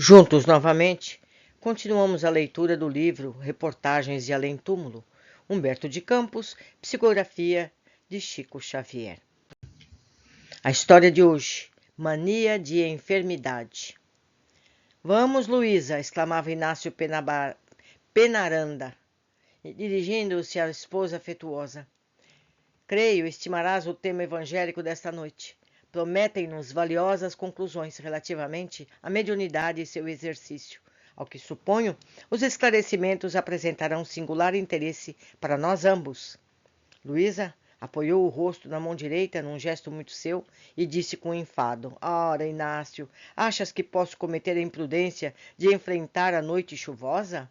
Juntos novamente, continuamos a leitura do livro Reportagens de Além Túmulo, Humberto de Campos, psicografia de Chico Xavier. A história de hoje, Mania de Enfermidade. Vamos, Luísa, exclamava Inácio Penaranda, dirigindo-se à esposa afetuosa. Creio, estimarás o tema evangélico desta noite. Prometem-nos valiosas conclusões relativamente à mediunidade e seu exercício. Ao que suponho, os esclarecimentos apresentarão singular interesse para nós ambos. Luísa apoiou o rosto na mão direita num gesto muito seu e disse com enfado: Ora, Inácio, achas que posso cometer a imprudência de enfrentar a noite chuvosa?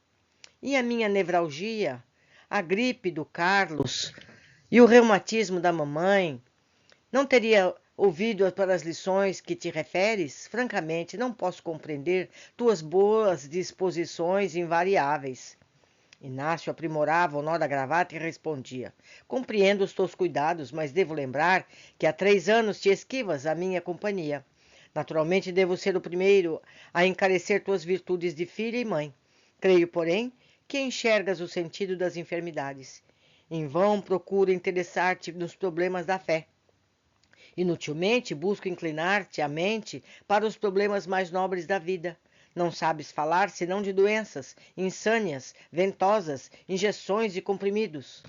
E a minha nevralgia? A gripe do Carlos? E o reumatismo da mamãe? Não teria ouvido para as lições que te referes? Francamente, não posso compreender tuas boas disposições invariáveis. Inácio aprimorava o nó da gravata e respondia: Compreendo os teus cuidados, mas devo lembrar que há 3 anos te esquivas a minha companhia. Naturalmente, devo ser o primeiro a encarecer tuas virtudes de filha e mãe. Creio, porém, que enxergas o sentido das enfermidades. Em vão procuro interessar-te nos problemas da fé. Inutilmente busco inclinar-te a mente para os problemas mais nobres da vida. Não sabes falar senão de doenças, insânias, ventosas, injeções de comprimidos.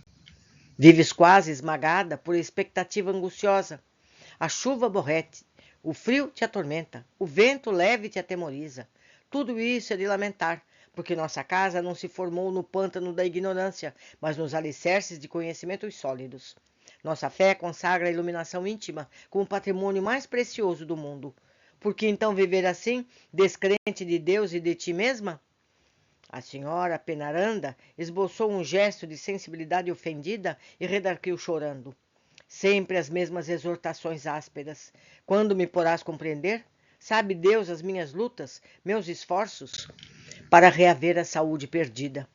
Vives quase esmagada por expectativa angustiosa. A chuva aborrece, o frio te atormenta, o vento leve te atemoriza. Tudo isso é de lamentar, porque nossa casa não se formou no pântano da ignorância, mas nos alicerces de conhecimentos sólidos. Nossa fé consagra a iluminação íntima como o patrimônio mais precioso do mundo. Por que então viver assim, descrente de Deus e de ti mesma? A senhora Penaranda esboçou um gesto de sensibilidade ofendida e redarguiu chorando. Sempre as mesmas exortações ásperas. Quando me porás compreender? Sabe Deus as minhas lutas, meus esforços para reaver a saúde perdida.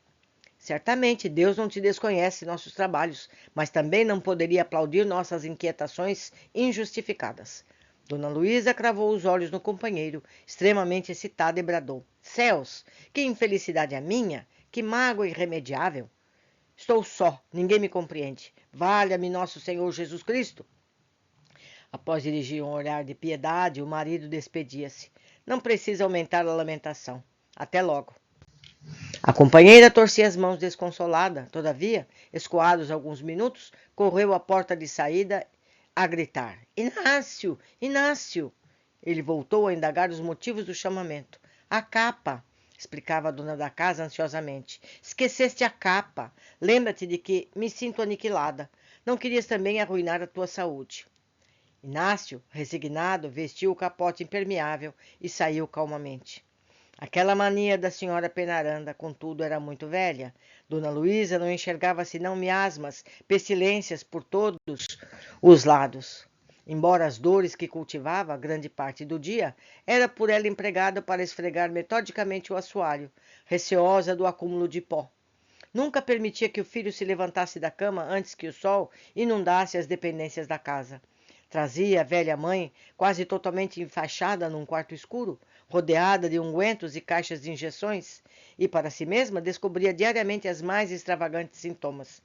Certamente Deus não te desconhece nossos trabalhos, mas também não poderia aplaudir nossas inquietações injustificadas. Dona Luísa cravou os olhos no companheiro, extremamente excitada, e bradou: Céus, que infelicidade a minha! Que mágoa irremediável! Estou só, ninguém me compreende. Valha-me nosso Senhor Jesus Cristo! Após dirigir um olhar de piedade, o marido despedia-se. Não precisa aumentar a lamentação. Até logo. A companheira torcia as mãos desconsolada. Todavia, escoados alguns minutos, correu à porta de saída a gritar: Inácio! Inácio! Ele voltou a indagar os motivos do chamamento. A capa, explicava a dona da casa ansiosamente. Esqueceste a capa. Lembra-te de que me sinto aniquilada. Não querias também arruinar a tua saúde. Inácio, resignado, vestiu o capote impermeável e saiu calmamente. Aquela mania da senhora Penaranda, contudo, era muito velha. Dona Luísa não enxergava senão miasmas, pestilências por todos os lados. Embora as dores que cultivava grande parte do dia, era por ela empregada para esfregar metodicamente o assoalho, receosa do acúmulo de pó. Nunca permitia que o filho se levantasse da cama antes que o sol inundasse as dependências da casa. Trazia a velha mãe, quase totalmente enfaixada num quarto escuro, rodeada de ungüentos e caixas de injeções, e para si mesma descobria diariamente as mais extravagantes sintomas.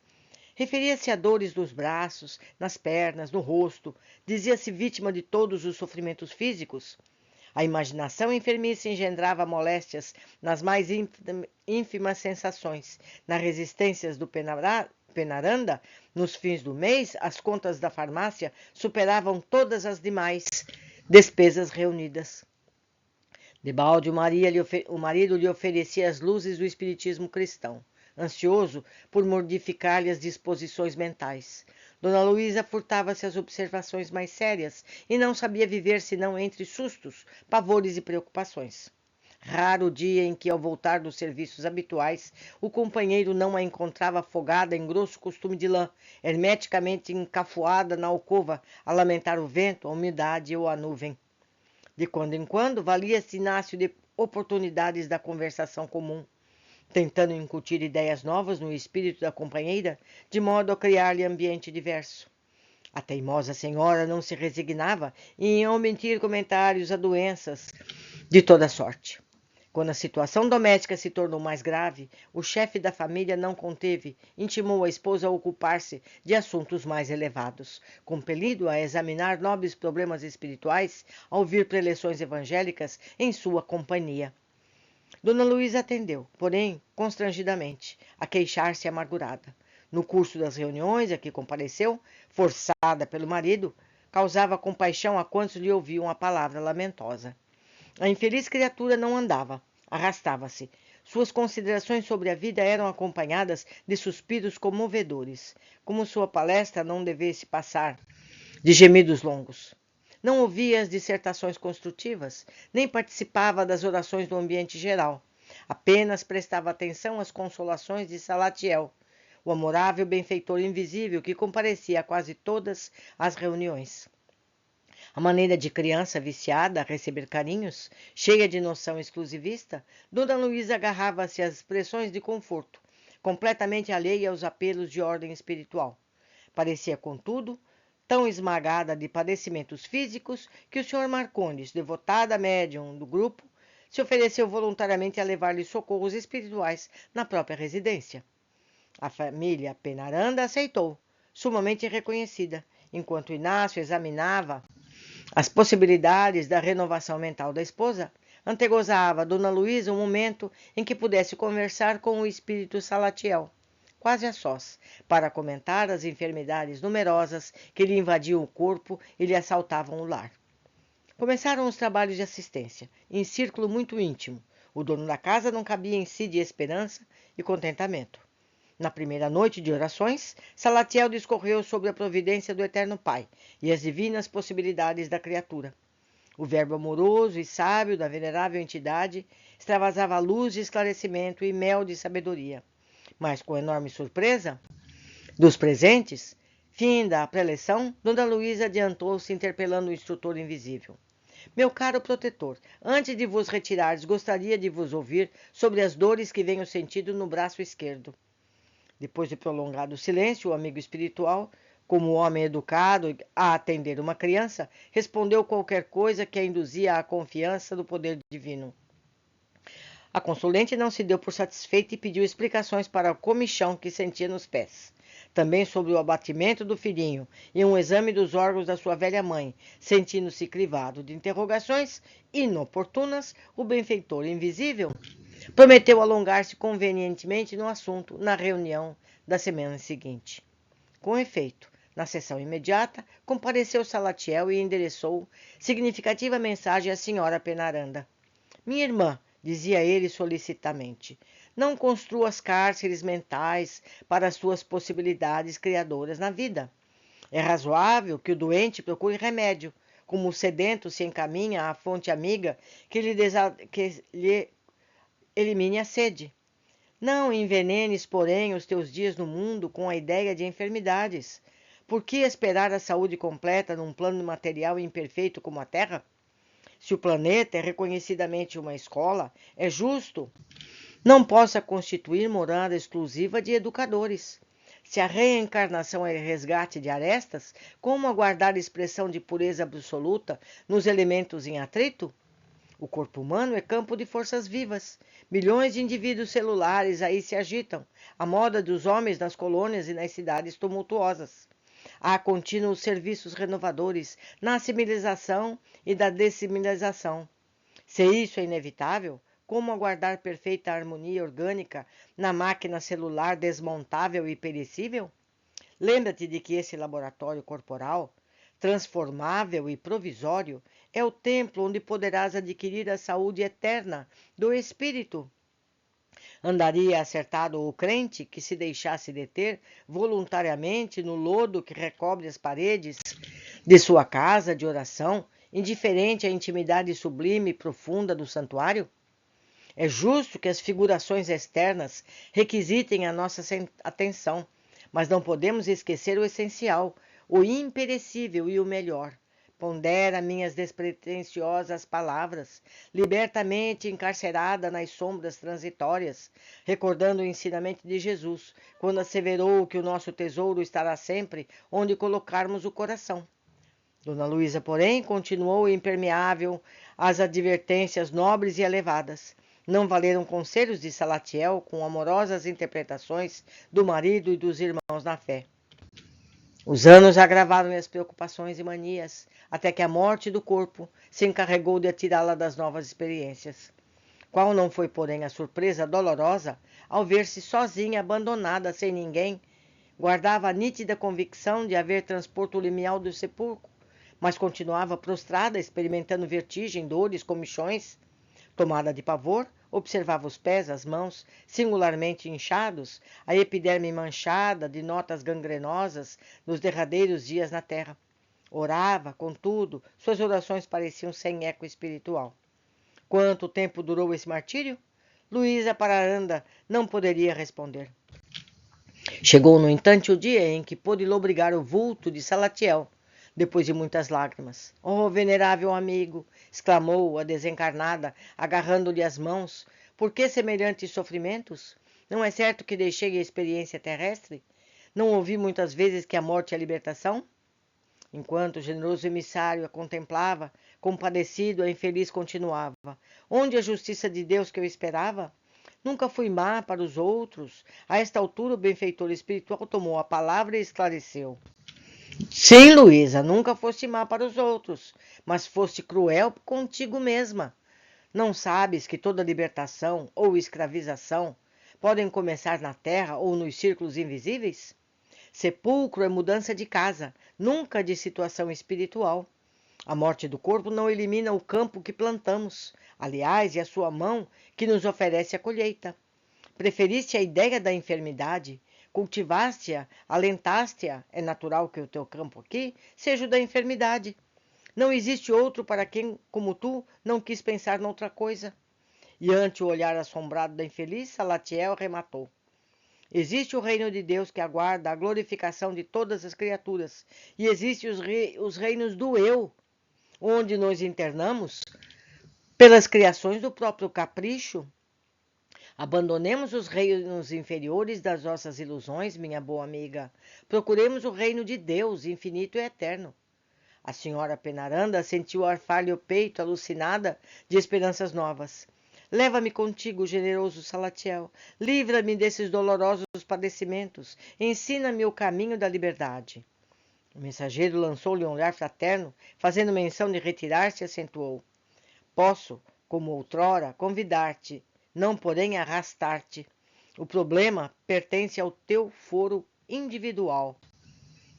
Referia-se a dores nos braços, nas pernas, no rosto, dizia-se vítima de todos os sofrimentos físicos. A imaginação enfermiça engendrava moléstias nas mais ínfimas sensações. Nas resistências do Penaranda, nos fins do mês, as contas da farmácia superavam todas as demais despesas reunidas. Debalde, o marido lhe oferecia as luzes do espiritismo cristão, ansioso por modificar-lhe as disposições mentais. Dona Luísa furtava-se às observações mais sérias e não sabia viver senão entre sustos, pavores e preocupações. Raro o dia em que, ao voltar dos serviços habituais, o companheiro não a encontrava afogada em grosso costume de lã, hermeticamente encafuada na alcova, a lamentar o vento, a umidade ou a nuvem. De quando em quando, valia-se Inácio de oportunidades da conversação comum, tentando incutir ideias novas no espírito da companheira, de modo a criar-lhe ambiente diverso. A teimosa senhora não se resignava em omitir comentários a doenças de toda sorte. Quando a situação doméstica se tornou mais grave, o chefe da família não conteve, intimou a esposa a ocupar-se de assuntos mais elevados, compelido a examinar nobres problemas espirituais ao ouvir preleções evangélicas em sua companhia. Dona Luísa atendeu, porém, constrangidamente, a queixar-se amargurada. No curso das reuniões a que compareceu, forçada pelo marido, causava compaixão a quantos lhe ouviam a palavra lamentosa. A infeliz criatura não andava, arrastava-se. Suas considerações sobre a vida eram acompanhadas de suspiros comovedores, como sua palestra não devesse passar de gemidos longos. Não ouvia as dissertações construtivas, nem participava das orações do ambiente geral. Apenas prestava atenção às consolações de Salatiel, o amorável benfeitor invisível que comparecia a quase todas as reuniões. A maneira de criança viciada a receber carinhos, cheia de noção exclusivista, Dona Luísa agarrava-se às expressões de conforto, completamente alheia aos apelos de ordem espiritual. Parecia, contudo, tão esmagada de padecimentos físicos que o Sr. Marcondes, devotada médium do grupo, se ofereceu voluntariamente a levar-lhe socorros espirituais na própria residência. A família Penaranda aceitou, sumamente reconhecida, enquanto Inácio examinava as possibilidades da renovação mental da esposa, antegozava a Dona Luísa um momento em que pudesse conversar com o espírito Salatiel, quase a sós, para comentar as enfermidades numerosas que lhe invadiam o corpo e lhe assaltavam o lar. Começaram os trabalhos de assistência, em círculo muito íntimo. O dono da casa não cabia em si de esperança e contentamento. Na primeira noite de orações, Salatiel discorreu sobre a providência do Eterno Pai e as divinas possibilidades da criatura. O verbo amoroso e sábio da venerável entidade extravasava luz de esclarecimento e mel de sabedoria. Mas, com enorme surpresa dos presentes, finda a preleção, Dona Luísa adiantou-se interpelando o instrutor invisível. Meu caro protetor, antes de vos retirardes, gostaria de vos ouvir sobre as dores que venho sentindo no braço esquerdo. Depois de prolongado silêncio, o amigo espiritual, como homem educado a atender uma criança, respondeu qualquer coisa que a induzia à confiança do poder divino. A consulente não se deu por satisfeita e pediu explicações para a comichão que sentia nos pés. Também sobre o abatimento do filhinho e um exame dos órgãos da sua velha mãe, sentindo-se crivado de interrogações inoportunas, o benfeitor invisível prometeu alongar-se convenientemente no assunto na reunião da semana seguinte. Com efeito, na sessão imediata, compareceu Salatiel e endereçou significativa mensagem à senhora Penaranda. Minha irmã, dizia ele solicitamente, não construas cárceres mentais para as suas possibilidades criadoras na vida. É razoável que o doente procure remédio, como o sedento se encaminha à fonte amiga que lhe elimine a sede. Não envenenes, porém, os teus dias no mundo com a ideia de enfermidades. Por que esperar a saúde completa num plano material imperfeito como a Terra? Se o planeta é reconhecidamente uma escola, é justo não possa constituir morada exclusiva de educadores. Se a reencarnação é resgate de arestas, como aguardar expressão de pureza absoluta nos elementos em atrito? O corpo humano é campo de forças vivas. Milhões de indivíduos celulares aí se agitam, à moda dos homens nas colônias e nas cidades tumultuosas. Há contínuos serviços renovadores na assimilação e da dessimilização. Se isso é inevitável, como aguardar perfeita harmonia orgânica na máquina celular desmontável e perecível? Lembra-te de que esse laboratório corporal, transformável e provisório, é o templo onde poderás adquirir a saúde eterna do espírito. Andaria acertado o crente que se deixasse deter voluntariamente no lodo que recobre as paredes de sua casa de oração, indiferente à intimidade sublime e profunda do santuário? É justo que as figurações externas requisitem a nossa atenção, mas não podemos esquecer o essencial, o imperecível e o melhor. Pondera minhas despretensiosas palavras, libertamente encarcerada nas sombras transitórias, recordando o ensinamento de Jesus, quando asseverou que o nosso tesouro estará sempre onde colocarmos o coração. Dona Luísa, porém, continuou impermeável às advertências nobres e elevadas. Não valeram conselhos de Salatiel com amorosas interpretações do marido e dos irmãos na fé. Os anos agravaram as preocupações e manias, até que a morte do corpo se encarregou de atirá-la das novas experiências. Qual não foi, porém, a surpresa dolorosa ao ver-se sozinha, abandonada, sem ninguém? Guardava a nítida convicção de haver transporto o limiar do sepulcro, mas continuava prostrada, experimentando vertigem, dores, comichões. Tomada de pavor, observava os pés, as mãos, singularmente inchados, a epiderme manchada de notas gangrenosas nos derradeiros dias na terra. Orava, contudo, suas orações pareciam sem eco espiritual. Quanto tempo durou esse martírio? Luísa Pararanda não poderia responder. Chegou, no entanto, o dia em que pôde lobrigar o vulto de Salatiel, depois de muitas lágrimas. Oh, venerável amigo! Exclamou a desencarnada, agarrando-lhe as mãos. Por que semelhantes sofrimentos? Não é certo que deixei a experiência terrestre? Não ouvi muitas vezes que a morte é a libertação? Enquanto o generoso emissário a contemplava, compadecido, a infeliz continuava. Onde a justiça de Deus que eu esperava? Nunca fui má para os outros. A esta altura, o benfeitor espiritual tomou a palavra e esclareceu. Sim, Luísa, nunca foste má para os outros, mas foste cruel contigo mesma. Não sabes que toda libertação ou escravização podem começar na terra ou nos círculos invisíveis? Sepulcro é mudança de casa, nunca de situação espiritual. A morte do corpo não elimina o campo que plantamos. Aliás, é a sua mão que nos oferece a colheita. Preferiste a ideia da enfermidade, cultivaste-a, alentaste-a. É natural que o teu campo aqui seja o da enfermidade. Não existe outro para quem, como tu, não quis pensar noutra coisa. E ante o olhar assombrado da infeliz, Salatiel rematou. Existe o reino de Deus que aguarda a glorificação de todas as criaturas. E existem os reinos do eu, onde nos internamos pelas criações do próprio capricho. Abandonemos os reinos inferiores das nossas ilusões, minha boa amiga. Procuremos o reino de Deus, infinito e eterno. A senhora Penaranda sentiu arfar-lhe o peito, alucinada de esperanças novas. Leva-me contigo, generoso Salatiel. Livra-me desses dolorosos padecimentos. Ensina-me o caminho da liberdade. O mensageiro lançou-lhe um olhar fraterno, fazendo menção de retirar-se, acentuou. Posso, como outrora, convidar-te, não porém arrastar-te. O problema pertence ao teu foro individual.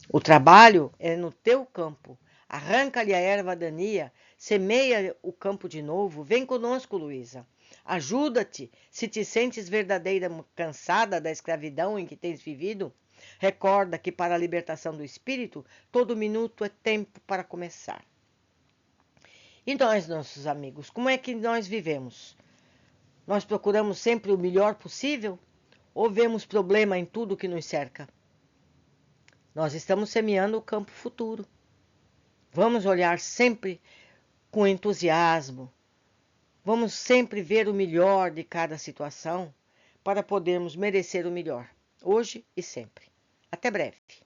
O trabalho é no teu campo. Arranca-lhe a erva daninha, semeia o campo de novo. Vem conosco, Luísa. Ajuda-te, se te sentes verdadeiramente cansada da escravidão em que tens vivido. Recorda que para a libertação do espírito, todo minuto é tempo para começar. E nós, nossos amigos, como é que nós vivemos? Nós procuramos sempre o melhor possível ou vemos problema em tudo que nos cerca? Nós estamos semeando o campo futuro. Vamos olhar sempre com entusiasmo. Vamos sempre ver o melhor de cada situação para podermos merecer o melhor, hoje e sempre. Até breve.